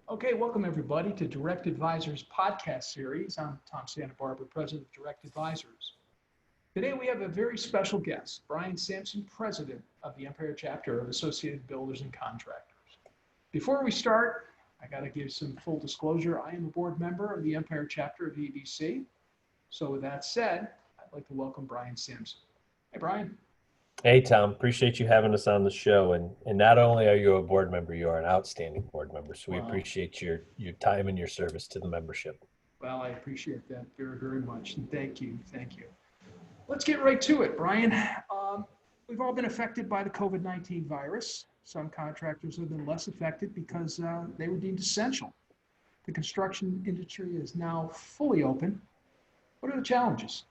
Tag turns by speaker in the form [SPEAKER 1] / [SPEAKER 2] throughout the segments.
[SPEAKER 1] Okay, welcome everybody to Direct Advisors podcast series. I'm Tom Santa Barbara, president of Direct Advisors. Today we have a very special guest, Brian Sampson, president of the Empire chapter of Associated Builders and Contractors. Before we start, I got to give some full disclosure. I am a board member of the Empire chapter of EBC. So with that said, I'd like to welcome Brian Sampson. Hey, Brian.
[SPEAKER 2] Hey, Tom, appreciate you having us on the show. And not only are you a board member, you are an outstanding board member. So we
[SPEAKER 1] Wow.
[SPEAKER 2] appreciate your time and your service to the membership.
[SPEAKER 1] Well, I appreciate that very, very much. And thank you. Thank you. Let's get right to it, Brian. We've all been affected by the COVID-19 virus. Some contractors have been less affected because they were deemed essential. The construction industry is now fully open. What are the challenges?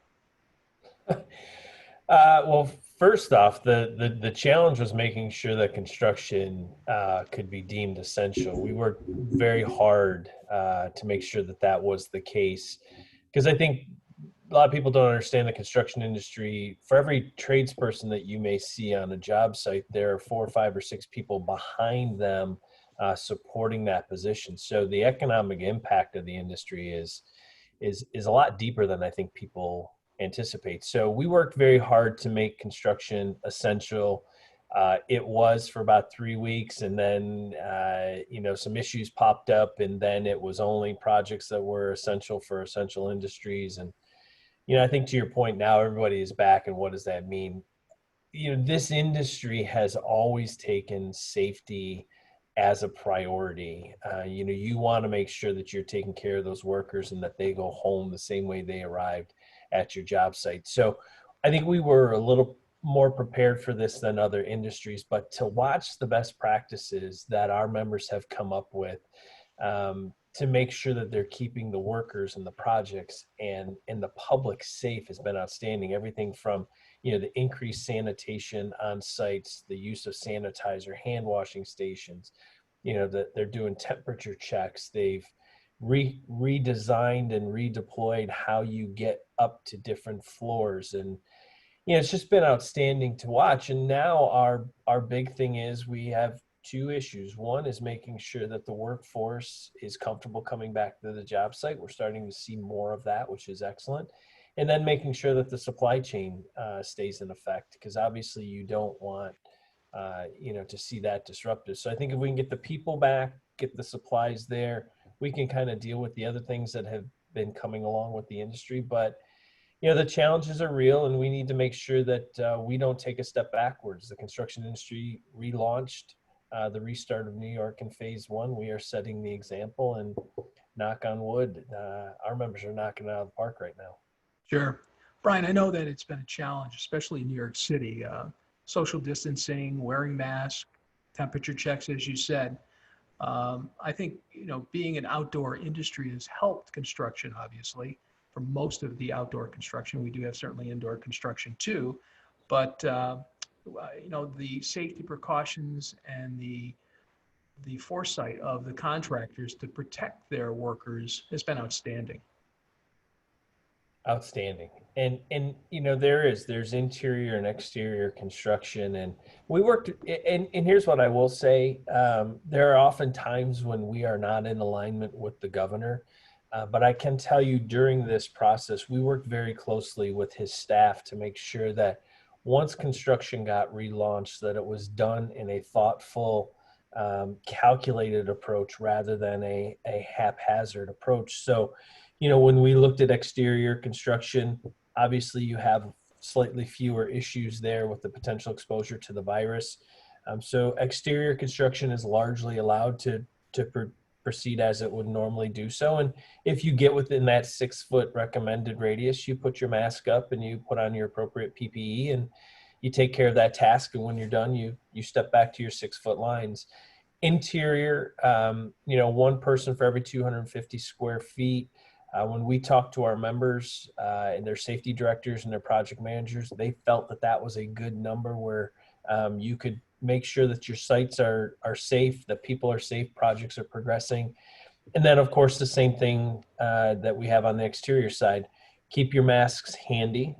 [SPEAKER 2] Well, first off, the challenge was making sure that construction could be deemed essential. We worked very hard to make sure that that was the case, because I think a lot of people don't understand the construction industry. For every tradesperson that you may see on a job site, there are 4 or 5 or 6 people behind them supporting that position. So the economic impact of the industry is a lot deeper than I think people anticipate. So we worked very hard to make construction essential. It was for about 3 weeks, and then some issues popped up, and then it was only projects that were essential for essential industries. And I think to your point, now everybody is back, and what does that mean? This industry has always taken safety as a priority. You want to make sure that you're taking care of those workers and that they go home the same way they arrived at your job site. So I think we were a little more prepared for this than other industries, but to watch the best practices that our members have come up with to make sure that they're keeping the workers and the projects and the public safe has been outstanding. Everything from the increased sanitation on sites, the use of sanitizer, hand washing stations, that they're doing temperature checks. They've redesigned and redeployed how you get up to different floors. And, it's just been outstanding to watch. And now our big thing is we have 2 issues. One is making sure that the workforce is comfortable coming back to the job site. We're starting to see more of that, which is excellent. And then making sure that the supply chain stays in effect, because obviously you don't want, to see that disrupted. So I think if we can get the people back, get the supplies there, we can kind of deal with the other things that have been coming along with the industry. But, the challenges are real, and we need to make sure that we don't take a step backwards. The construction industry relaunched the restart of New York in phase 1. We are setting the example, and knock on wood, our members are knocking it out of the park right now.
[SPEAKER 1] Sure. Brian, I know that it's been a challenge, especially in New York City. Social distancing, wearing masks, temperature checks, as you said. I think, being an outdoor industry has helped construction, obviously, for most of the outdoor construction. We do have certainly indoor construction too, but, the safety precautions and the foresight of the contractors to protect their workers has been outstanding.
[SPEAKER 2] Outstanding. And there's interior and exterior construction, and we worked, and here's what I will say. There are often times when we are not in alignment with the governor, but I can tell you during this process, we worked very closely with his staff to make sure that once construction got relaunched, that it was done in a thoughtful, calculated approach rather than a haphazard approach. So, when we looked at exterior construction, obviously you have slightly fewer issues there with the potential exposure to the virus. So exterior construction is largely allowed to proceed as it would normally do so. And if you get within that 6-foot recommended radius, you put your mask up and you put on your appropriate PPE and you take care of that task. And when you're done, you step back to your 6-foot lines. Interior, 1 person for every 250 square feet. When we talked to our members and their safety directors and their project managers, they felt that was a good number where you could make sure that your sites are safe, that people are safe, projects are progressing. And then, of course, the same thing that we have on the exterior side. Keep your masks handy.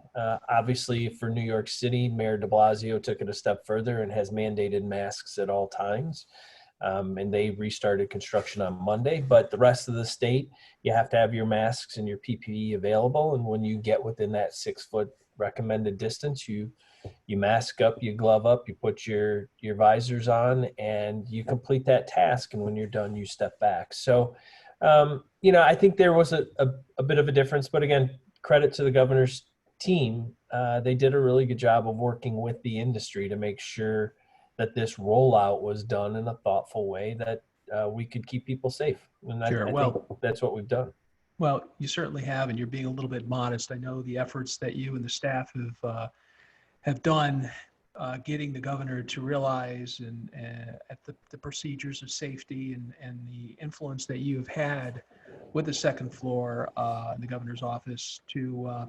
[SPEAKER 2] Obviously, for New York City, Mayor de Blasio took it a step further and has mandated masks at all times. and they restarted construction on Monday. But the rest of the state, you have to have your masks and your PPE available. And when you get within that 6-foot recommended distance, you mask up, you glove up, you put your visors on, and you complete that task. And when you're done, you step back. So, I think there was a bit of a difference. But again, credit to the governor's team. They did a really good job of working with the industry to make sure that this rollout was done in a thoughtful way that we could keep people safe. And I think that's what we've done.
[SPEAKER 1] Well, you certainly have, and you're being a little bit modest. I know the efforts that you and the staff have done getting the governor to realize and at the procedures of safety and the influence that you have had with the second floor in the governor's office to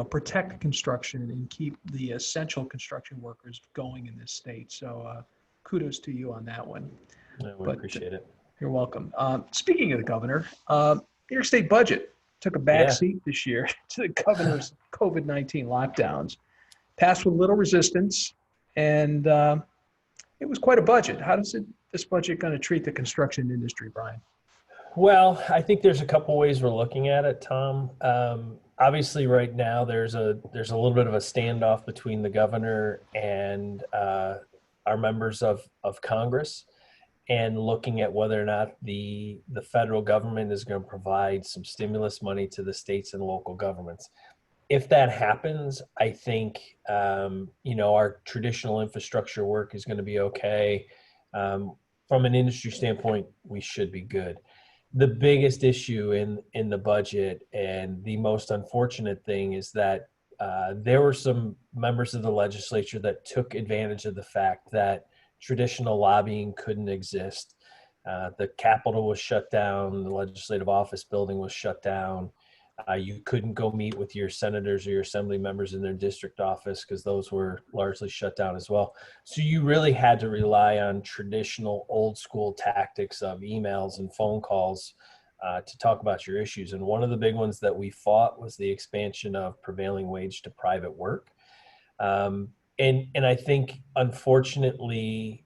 [SPEAKER 1] protect construction and keep the essential construction workers going in this state. So kudos to you on that one.
[SPEAKER 2] We appreciate it.
[SPEAKER 1] You're welcome. Speaking of the governor, New York State budget took a back seat this year to the governor's COVID-19 lockdowns. Passed with little resistance, and it was quite a budget. How does this budget going to treat the construction industry, Brian?
[SPEAKER 2] Well, I think there's a couple ways we're looking at it, Tom. Obviously, right now there's a little bit of a standoff between the governor and our members of Congress, and looking at whether or not the federal government is going to provide some stimulus money to the states and local governments. If that happens, I think, our traditional infrastructure work is going to be okay. From an industry standpoint, we should be good. The biggest issue in the budget, and the most unfortunate thing, is that there were some members of the legislature that took advantage of the fact that traditional lobbying couldn't exist. The Capitol was shut down. The legislative office building was shut down. You couldn't go meet with your senators or your assembly members in their district office because those were largely shut down as well. So you really had to rely on traditional old school tactics of emails and phone calls to talk about your issues. And one of the big ones that we fought was the expansion of prevailing wage to private work. And I think, unfortunately,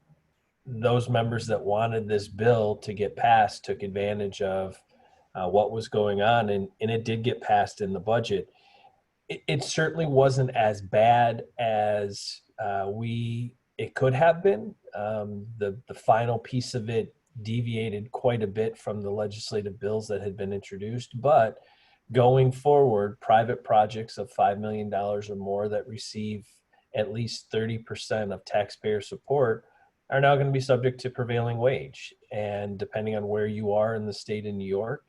[SPEAKER 2] those members that wanted this bill to get passed took advantage of what was going on, and it did get passed in the budget. It certainly wasn't as bad as it could have been. The final piece of it deviated quite a bit from the legislative bills that had been introduced, but going forward, private projects of $5 million or more that receive at least 30% of taxpayer support are now going to be subject to prevailing wage. And depending on where you are in the state of New York,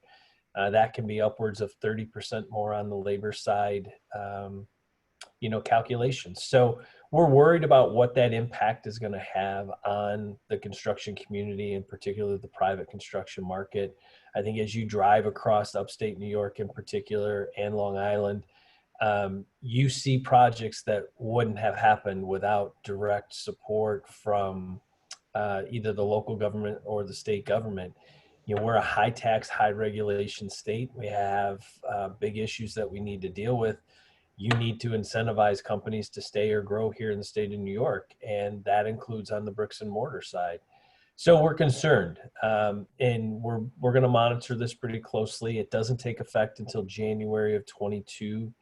[SPEAKER 2] that can be upwards of 30% more on the labor side, calculations. So we're worried about what that impact is going to have on the construction community, in particular the private construction market. I think as you drive across upstate New York in particular and Long Island, you see projects that wouldn't have happened without direct support from either the local government or the state government. We're a high tax, high regulation state. We have big issues that we need to deal with. You need to incentivize companies to stay or grow here in the state of New York, and that includes on the bricks and mortar side. So we're concerned, and we're going to monitor this pretty closely. It doesn't take effect until January of 22.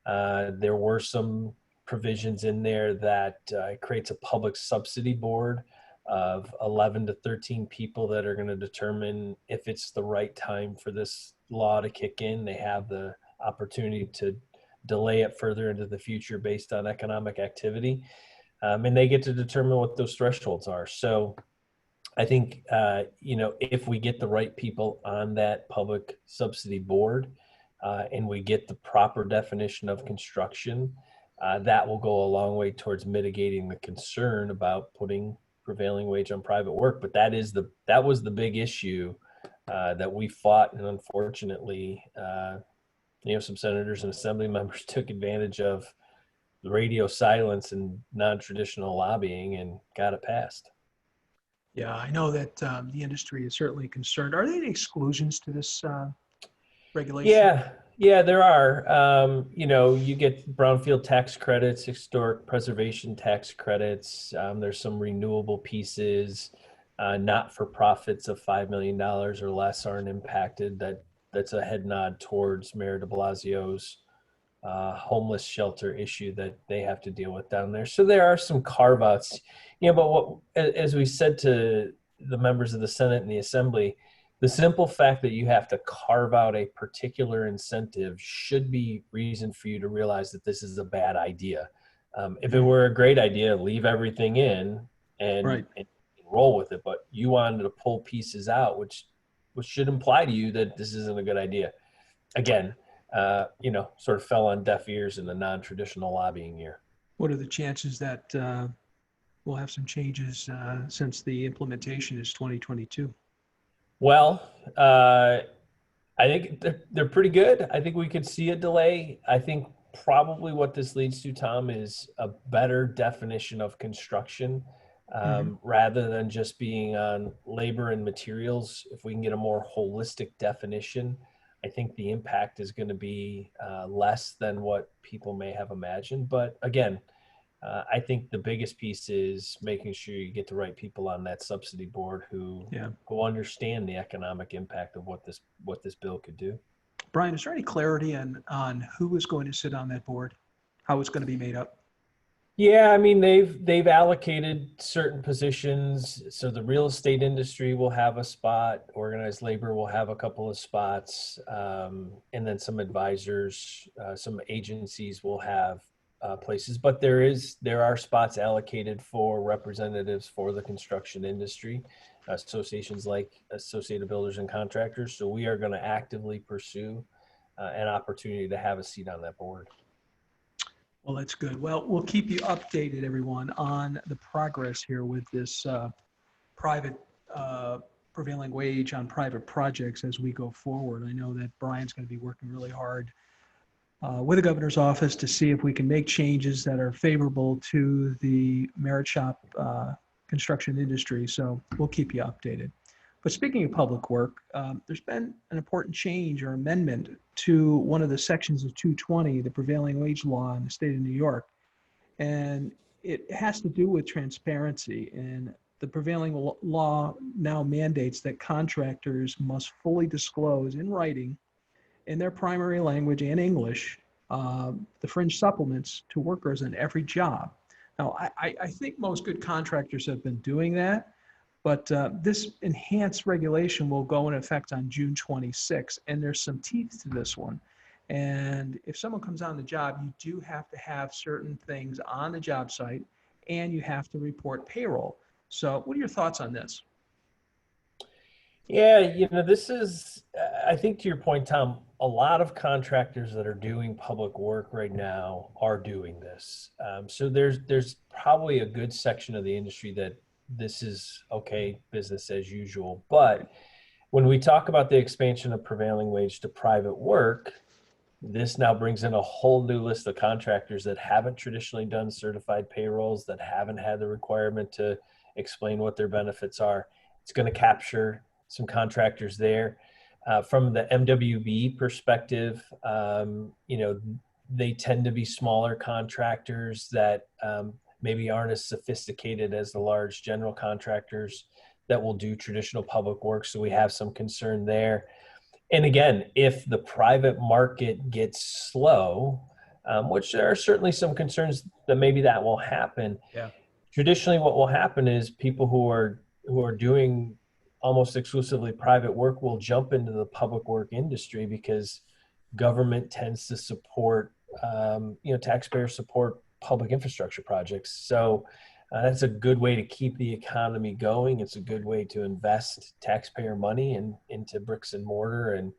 [SPEAKER 2] There were some provisions in there that creates a public subsidy board of 11 to 13 people that are going to determine if it's the right time for this law to kick in. They have the opportunity to delay it further into the future based on economic activity. And they get to determine what those thresholds are. So I think, if we get the right people on that public subsidy board and we get the proper definition of construction, that will go a long way towards mitigating the concern about putting prevailing wage on private work. But that was the big issue that we fought, and unfortunately, some senators and assembly members took advantage of the radio silence and non-traditional lobbying and got it passed.
[SPEAKER 1] Yeah, I know that the industry is certainly concerned. Are there any exclusions to this regulation?
[SPEAKER 2] Yeah, there are. You get brownfield tax credits, historic preservation tax credits. There's some renewable pieces. not-for-profits of $5 million or less aren't impacted. That's a head nod towards Mayor de Blasio's homeless shelter issue that they have to deal with down there. So there are some carve-outs, but as we said to the members of the Senate and the Assembly, the simple fact that you have to carve out a particular incentive should be reason for you to realize that this is a bad idea. If it were a great idea, leave everything in and,
[SPEAKER 1] Right.
[SPEAKER 2] and roll with it. But you wanted to pull pieces out, which should imply to you that this isn't a good idea. Again, sort of fell on deaf ears in the non-traditional lobbying year.
[SPEAKER 1] What are the chances that we'll have some changes since the implementation is 2022?
[SPEAKER 2] Well, I think they're pretty good. I think we could see a delay. I think probably what this leads to, Tom, is a better definition of construction rather than just being on labor and materials. If we can get a more holistic definition, I think the impact is going to be less than what people may have imagined. But again, I think the biggest piece is making sure you get the right people on that subsidy board who understand the economic impact of what this bill could do.
[SPEAKER 1] Brian, is there any clarity on who is going to sit on that board, how it's going to be made up?
[SPEAKER 2] Yeah, I mean they've allocated certain positions. So the real estate industry will have a spot, organized labor will have a couple of spots, and then some advisors, some agencies will have places. But there are spots allocated for representatives for the construction industry, associations like Associated Builders and Contractors. So we are going to actively pursue an opportunity to have a seat on that board.
[SPEAKER 1] Well, that's good. Well, we'll keep you updated, everyone, on the progress here with this private prevailing wage on private projects as we go forward. I know that Brian's going to be working really hard with the governor's office to see if we can make changes that are favorable to the merit shop construction industry. So we'll keep you updated. But speaking of public work, there's been an important change or amendment to one of the sections of 220, the prevailing wage law in the state of New York. And it has to do with transparency. And the prevailing law now mandates that contractors must fully disclose in writing, in their primary language and English, the fringe supplements to workers on every job. Now, I think most good contractors have been doing that. But this enhanced regulation will go in effect on June 26, and there's some teeth to this one. And if someone comes on the job, you do have to have certain things on the job site, and you have to report payroll. So what are your thoughts on this?
[SPEAKER 2] Yeah, this is, I think to your point, Tom, a lot of contractors that are doing public work right now are doing this. So there's probably a good section of the industry that this is okay, business as usual. But when we talk about the expansion of prevailing wage to private work, this now brings in a whole new list of contractors that haven't traditionally done certified payrolls, that haven't had the requirement to explain what their benefits are. It's going to capture some contractors there. From the MWB perspective, they tend to be smaller contractors that maybe aren't as sophisticated as the large general contractors that will do traditional public work. So we have some concern there. And again, if the private market gets slow, which there are certainly some concerns that maybe that will happen.
[SPEAKER 1] Yeah.
[SPEAKER 2] Traditionally, what will happen is people who are doing almost exclusively private work will jump into the public work industry because government tends to support, taxpayers support public infrastructure projects. So that's a good way to keep the economy going. It's a good way to invest taxpayer money into bricks and mortar and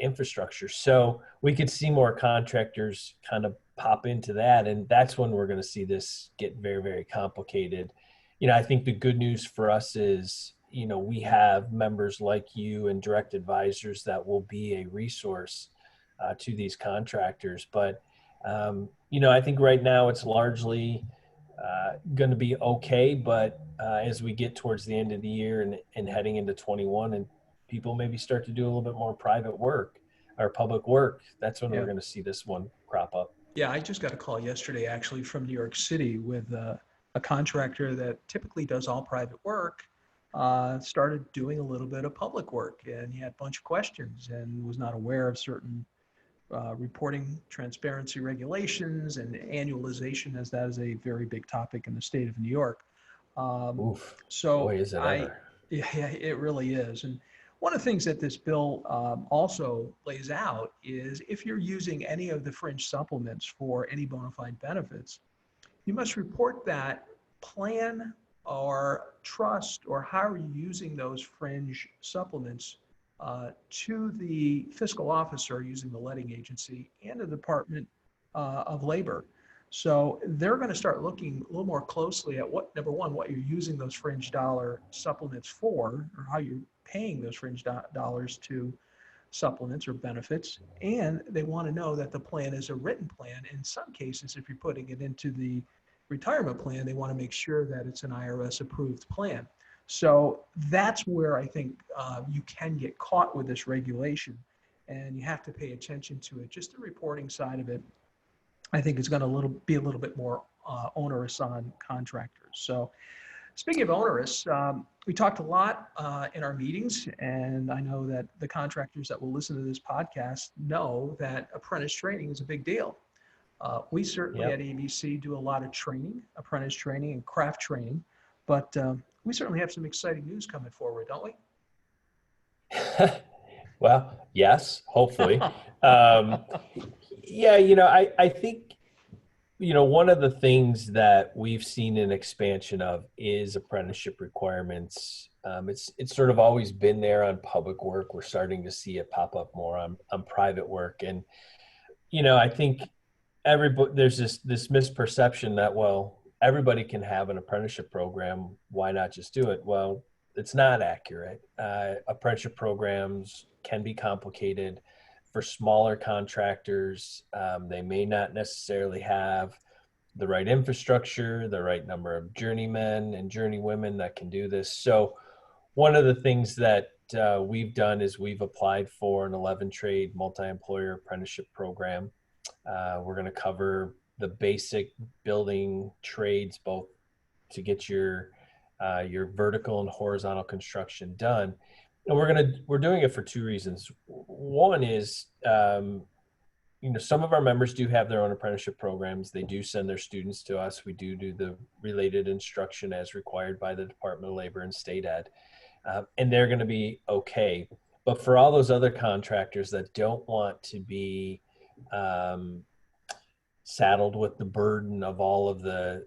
[SPEAKER 2] infrastructure. So we could see more contractors kind of pop into that. And that's when we're going to see this get very, very complicated. I think the good news for us is, we have members like you and direct advisors that will be a resource to these contractors. But I think right now it's largely going to be okay. But as we get towards the end of the year and heading into 21, and people maybe start to do a little bit more private work or public work, that's when we're going to see this one crop up.
[SPEAKER 1] Yeah, I just got a call yesterday actually from New York City with a contractor that typically does all private work, started doing a little bit of public work, and he had a bunch of questions and was not aware of certain reporting transparency regulations and annualization, as that is a very big topic in the state of New York. Um,
[SPEAKER 2] Oof,
[SPEAKER 1] so
[SPEAKER 2] boy, is it
[SPEAKER 1] I,
[SPEAKER 2] ever.
[SPEAKER 1] yeah, it really is. And one of the things that this bill also lays out is if you're using any of the fringe supplements for any bona fide benefits, you must report that plan or trust or how are you using those fringe supplements to the fiscal officer using the letting agency and the Department of Labor. So they're going to start looking a little more closely at what, number one, what you're using those fringe dollar supplements for, or how you're paying those fringe dollars to supplements or benefits. And they want to know that the plan is a written plan. In some cases, if you're putting it into the retirement plan, they want to make sure that it's an IRS approved plan. So that's where I think you can get caught with this regulation, and you have to pay attention to it. Just the reporting side of it, I think, is going to be a little bit more onerous on contractors. So speaking of onerous, we talked a lot in our meetings, and I know that the contractors that will listen to this podcast know that apprentice training is a big deal. We certainly at
[SPEAKER 2] Yep.
[SPEAKER 1] ABC do a lot of training, apprentice training and craft training, but we certainly have some exciting news coming forward, don't we?
[SPEAKER 2] Well, yes, hopefully. Um, yeah, I think, one of the things that we've seen an expansion of is apprenticeship requirements. It's sort of always been there on public work. We're starting to see it pop up more on private work. And, I think everybody, there's this misperception that, well, everybody can have an apprenticeship program. Why not just do it? Well, it's not accurate. Apprenticeship programs can be complicated for smaller contractors. They may not necessarily have the right infrastructure, the right number of journeymen and journeywomen that can do this. So one of the things that we've done is we've applied for an 11 trade multi-employer apprenticeship program. We're going to cover the basic building trades, both to get your vertical and horizontal construction done. And we're doing it for two reasons. One is, some of our members do have their own apprenticeship programs. They do send their students to us. We do the related instruction as required by the Department of Labor and State Ed, and they're going to be okay. But for all those other contractors that don't want to be um, saddled with the burden of all of the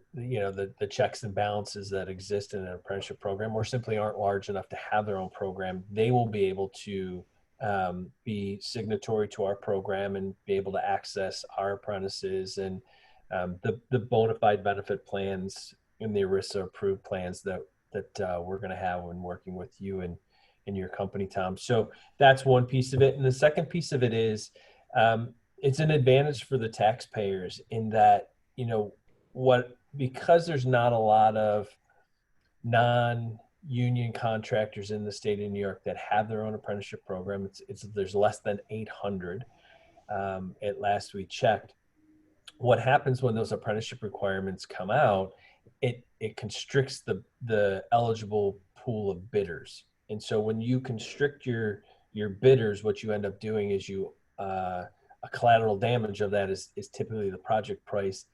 [SPEAKER 2] checks and balances that exist in an apprenticeship program, or simply aren't large enough to have their own program, they will be able to be signatory to our program and be able to access our apprentices and the bona fide benefit plans and the ERISA approved plans that we're going to have when working with you and in your company, Tom. So that's one piece of it. And the second piece of it is it's an advantage for the taxpayers in that, because there's not a lot of non-union contractors in the state of New York that have their own apprenticeship program. There's less than 800 at last we checked. What happens when those apprenticeship requirements come out? It constricts the eligible pool of bidders, and so when you constrict your bidders, what you end up doing is a collateral damage of that is typically the project price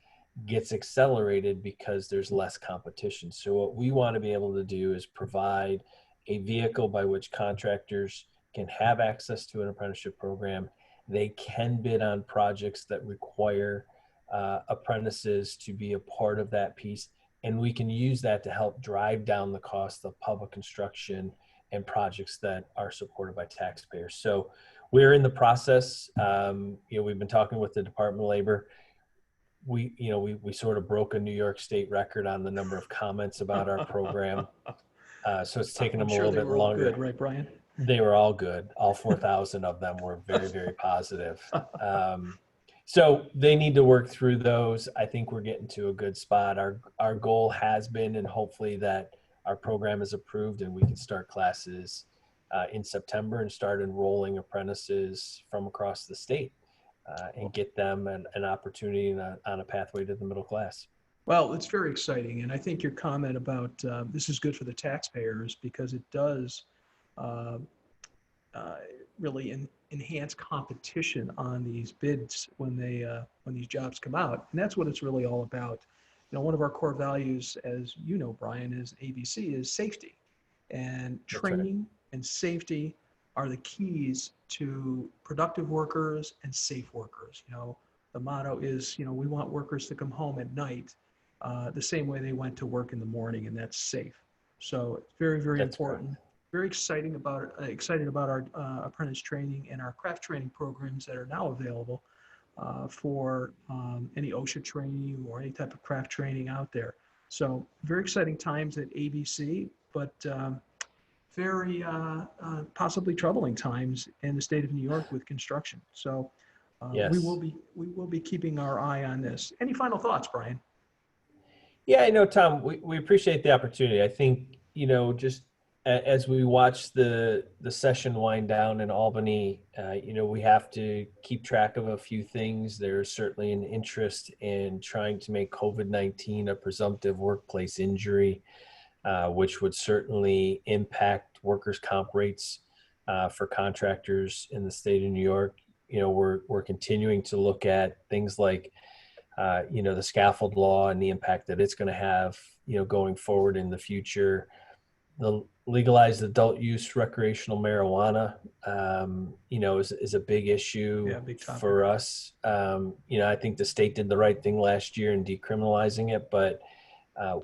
[SPEAKER 2] gets accelerated because there's less competition. So what we want to be able to do is provide a vehicle by which contractors can have access to an apprenticeship program. They can bid on projects that require apprentices to be a part of that piece. And we can use that to help drive down the cost of public construction and projects that are supported by taxpayers. So we're in the process. We've been talking with the Department of Labor. We sort of broke a New York State record on the number of comments about our program. So it's taken
[SPEAKER 1] I'm
[SPEAKER 2] them a
[SPEAKER 1] sure
[SPEAKER 2] little
[SPEAKER 1] they
[SPEAKER 2] bit
[SPEAKER 1] were all
[SPEAKER 2] longer.
[SPEAKER 1] good, right, Brian?
[SPEAKER 2] They were all good. All 4,000 of them were very, very positive. So they need to work through those. I think we're getting to a good spot. Our goal has been, and hopefully that our program is approved and we can start classes in September and start enrolling apprentices from across the state and get them an opportunity on a pathway to the middle class.
[SPEAKER 1] Well, it's very exciting. And I think your comment about this is good for the taxpayers because it does uh, uh, really enhance competition on these bids when these jobs come out, and that's what it's really all about. You know, one of our core values, as you know, Brian, is ABC, is safety, and
[SPEAKER 2] That's right.
[SPEAKER 1] training and safety are the keys to productive workers and safe workers. You know, the motto is, you know, we want workers to come home at night the same way they went to work in the morning, and that's safe. So it's very, very
[SPEAKER 2] That's correct.
[SPEAKER 1] important. Very excited about our apprentice training and our craft training programs that are now available for any OSHA training or any type of craft training out there. So very exciting times at ABC, but very possibly troubling times in the state of New York with construction. So
[SPEAKER 2] Yes.
[SPEAKER 1] we will be keeping our eye on this. Any final thoughts, Brian?
[SPEAKER 2] Yeah, I know, Tom. We appreciate the opportunity. I think, just as we watch the session wind down in Albany, we have to keep track of a few things. There's certainly an interest in trying to make COVID-19 a presumptive workplace injury, which would certainly impact workers' comp rates for contractors in the state of New York. We're continuing to look at things like the scaffold law and the impact that it's going to have, going forward in the future. The legalized adult use recreational marijuana, is a big issue
[SPEAKER 1] Yeah, big topic.
[SPEAKER 2] for us. I think the state did the right thing last year in decriminalizing it, but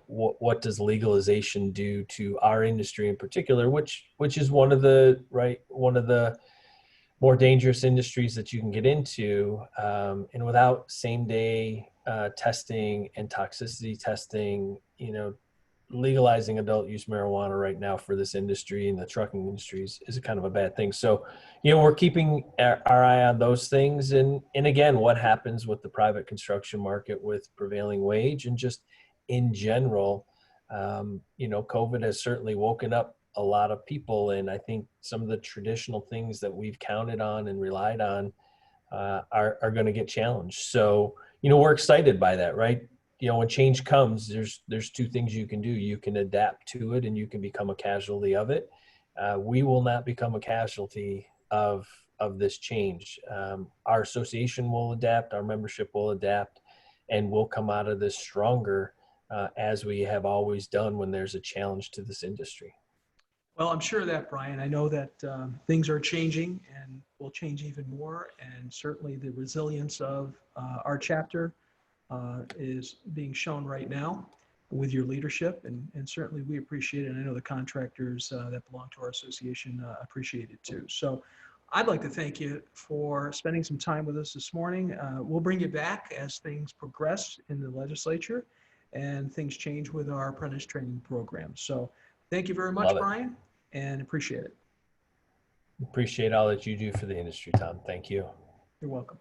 [SPEAKER 2] what does legalization do to our industry in particular, which is one of the more dangerous industries that you can get into, and without same day testing and toxicity testing, legalizing adult use marijuana right now for this industry and the trucking industries is a kind of a bad thing. So, we're keeping our eye on those things. And again, what happens with the private construction market with prevailing wage and just in general, COVID has certainly woken up a lot of people. And I think some of the traditional things that we've counted on and relied on are going to get challenged. So, we're excited by that, right? When change comes, there's two things you can do. You can adapt to it and you can become a casualty of it. We will not become a casualty of this change. Our association will adapt, our membership will adapt, and we'll come out of this stronger, as we have always done when there's a challenge to this industry.
[SPEAKER 1] Well, I'm sure of that, Brian. I know that things are changing and will change even more. And certainly the resilience of our chapter is being shown right now with your leadership. And certainly we appreciate it. And I know the contractors that belong to our association appreciate it too. So I'd like to thank you for spending some time with us this morning. We'll bring you back as things progress in the legislature and things change with our apprentice training program. So thank you very much,
[SPEAKER 2] Love it.
[SPEAKER 1] Brian, and appreciate it.
[SPEAKER 2] Appreciate all that you do for the industry, Tom. Thank you.
[SPEAKER 1] You're welcome.